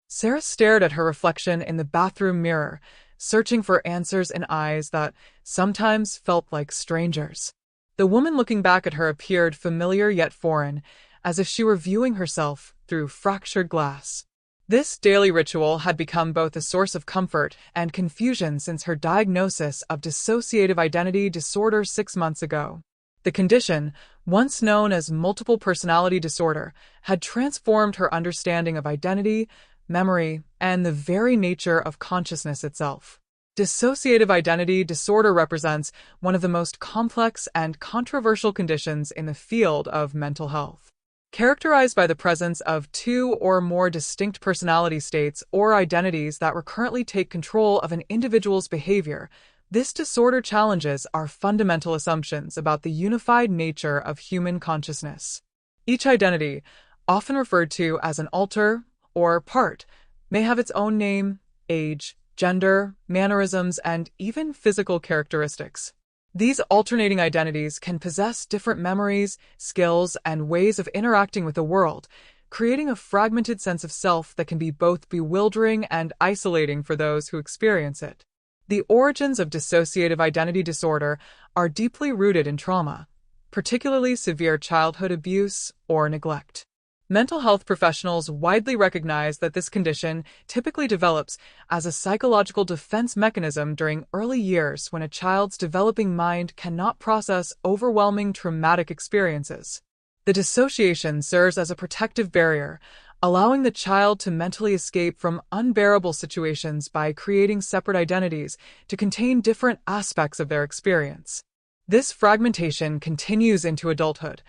Sarah stared at her reflection in the bathroom mirror, searching for answers in eyes that sometimes felt like strangers. The woman looking back at her appeared familiar yet foreign, as if she were viewing herself through fractured glass. This daily ritual had become both a source of comfort and confusion since her diagnosis of dissociative identity disorder 6 months ago. The condition, once known as multiple personality disorder, had transformed her understanding of identity, memory, and the very nature of consciousness itself. Dissociative identity disorder represents one of the most complex and controversial conditions in the field of mental health. Characterized by the presence of two or more distinct personality states or identities that recurrently take control of an individual's behavior, this disorder challenges our fundamental assumptions about the unified nature of human consciousness. Each identity, often referred to as an alter or part, may have its own name, age, gender, mannerisms, and even physical characteristics. These alternating identities can possess different memories, skills, and ways of interacting with the world, creating a fragmented sense of self that can be both bewildering and isolating for those who experience it. The origins of dissociative identity disorder are deeply rooted in trauma, particularly severe childhood abuse or neglect. Mental health professionals widely recognize that this condition typically develops as a psychological defense mechanism during early years when a child's developing mind cannot process overwhelming traumatic experiences. The dissociation serves as a protective barrier, allowing the child to mentally escape from unbearable situations by creating separate identities to contain different aspects of their experience. This fragmentation continues into adulthood,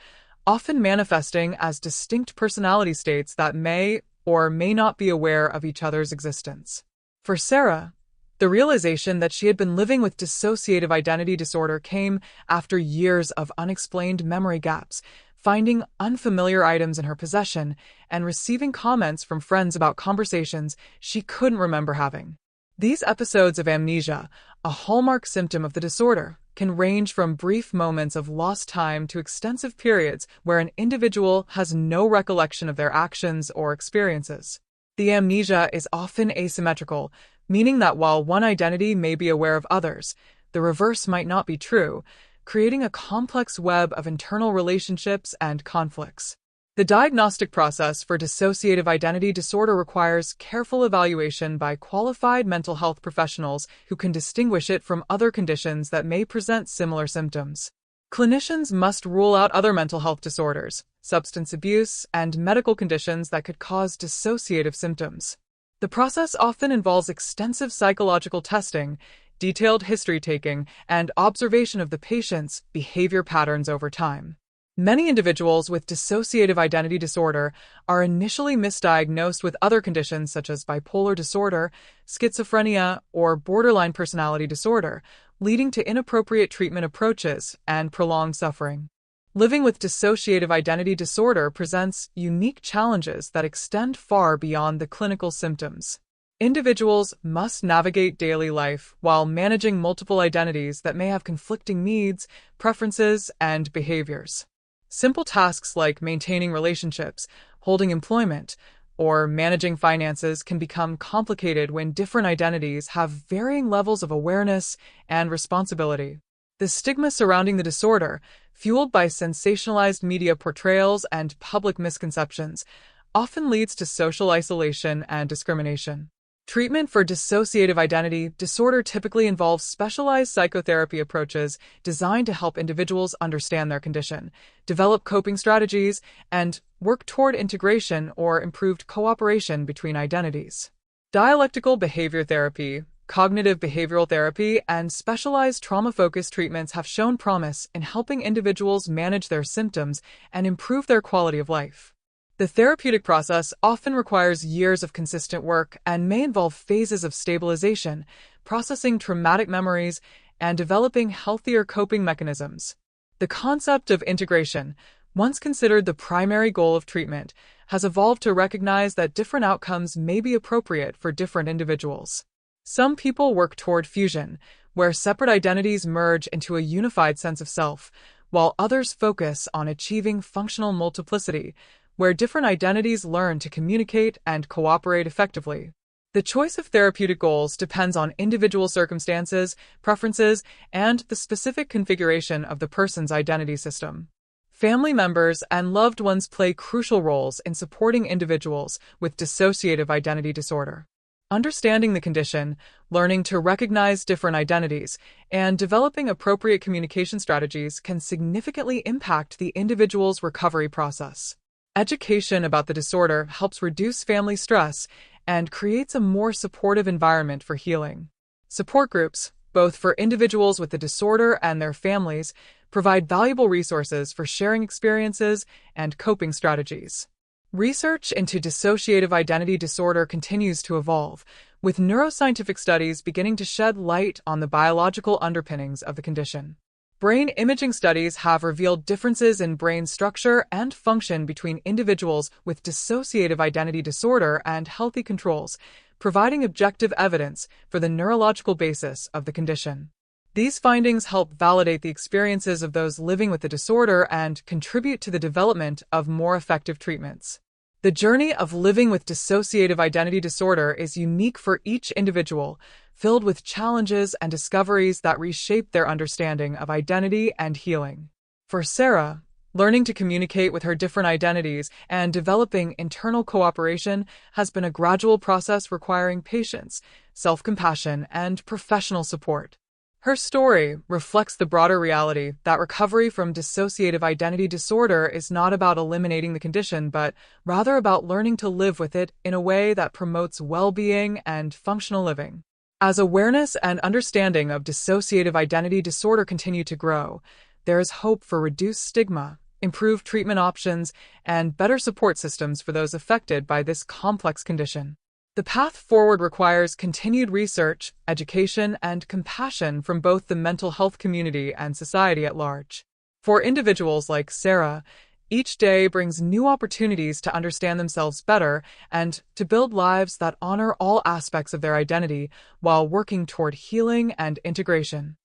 often manifesting as distinct personality states that may or may not be aware of each other's existence. For Sarah, the realization that she had been living with dissociative identity disorder came after years of unexplained memory gaps, finding unfamiliar items in her possession, and receiving comments from friends about conversations she couldn't remember having. These episodes of amnesia, a hallmark symptom of the disorder, can range from brief moments of lost time to extensive periods where an individual has no recollection of their actions or experiences. The amnesia is often asymmetrical, meaning that while one identity may be aware of others, the reverse might not be true, creating a complex web of internal relationships and conflicts. The diagnostic process for dissociative identity disorder requires careful evaluation by qualified mental health professionals who can distinguish it from other conditions that may present similar symptoms. Clinicians must rule out other mental health disorders, substance abuse, and medical conditions that could cause dissociative symptoms. The process often involves extensive psychological testing, detailed history taking, and observation of the patient's behavior patterns over time. Many individuals with dissociative identity disorder are initially misdiagnosed with other conditions such as bipolar disorder, schizophrenia, or borderline personality disorder, leading to inappropriate treatment approaches and prolonged suffering. Living with dissociative identity disorder presents unique challenges that extend far beyond the clinical symptoms. Individuals must navigate daily life while managing multiple identities that may have conflicting needs, preferences, and behaviors. Simple tasks like maintaining relationships, holding employment, or managing finances can become complicated when different identities have varying levels of awareness and responsibility. The stigma surrounding the disorder, fueled by sensationalized media portrayals and public misconceptions, often leads to social isolation and discrimination. Treatment for dissociative identity disorder typically involves specialized psychotherapy approaches designed to help individuals understand their condition, develop coping strategies, and work toward integration or improved cooperation between identities. Dialectical behavior therapy, cognitive behavioral therapy, and specialized trauma-focused treatments have shown promise in helping individuals manage their symptoms and improve their quality of life. The therapeutic process often requires years of consistent work and may involve phases of stabilization, processing traumatic memories, and developing healthier coping mechanisms. The concept of integration, once considered the primary goal of treatment, has evolved to recognize that different outcomes may be appropriate for different individuals. Some people work toward fusion, where separate identities merge into a unified sense of self, while others focus on achieving functional multiplicity, where different identities learn to communicate and cooperate effectively. The choice of therapeutic goals depends on individual circumstances, preferences, and the specific configuration of the person's identity system. Family members and loved ones play crucial roles in supporting individuals with dissociative identity disorder. Understanding the condition, learning to recognize different identities, and developing appropriate communication strategies can significantly impact the individual's recovery process. Education about the disorder helps reduce family stress and creates a more supportive environment for healing. Support groups, both for individuals with the disorder and their families, provide valuable resources for sharing experiences and coping strategies. Research into dissociative identity disorder continues to evolve, with neuroscientific studies beginning to shed light on the biological underpinnings of the condition. Brain imaging studies have revealed differences in brain structure and function between individuals with dissociative identity disorder and healthy controls, providing objective evidence for the neurological basis of the condition. These findings help validate the experiences of those living with the disorder and contribute to the development of more effective treatments. The journey of living with dissociative identity disorder is unique for each individual, filled with challenges and discoveries that reshape their understanding of identity and healing. For Sarah, learning to communicate with her different identities and developing internal cooperation has been a gradual process requiring patience, self-compassion, and professional support. Her story reflects the broader reality that recovery from dissociative identity disorder is not about eliminating the condition, but rather about learning to live with it in a way that promotes well-being and functional living. As awareness and understanding of dissociative identity disorder continue to grow, there is hope for reduced stigma, improved treatment options, and better support systems for those affected by this complex condition. The path forward requires continued research, education, and compassion from both the mental health community and society at large. For individuals like Sarah, each day brings new opportunities to understand themselves better and to build lives that honor all aspects of their identity while working toward healing and integration.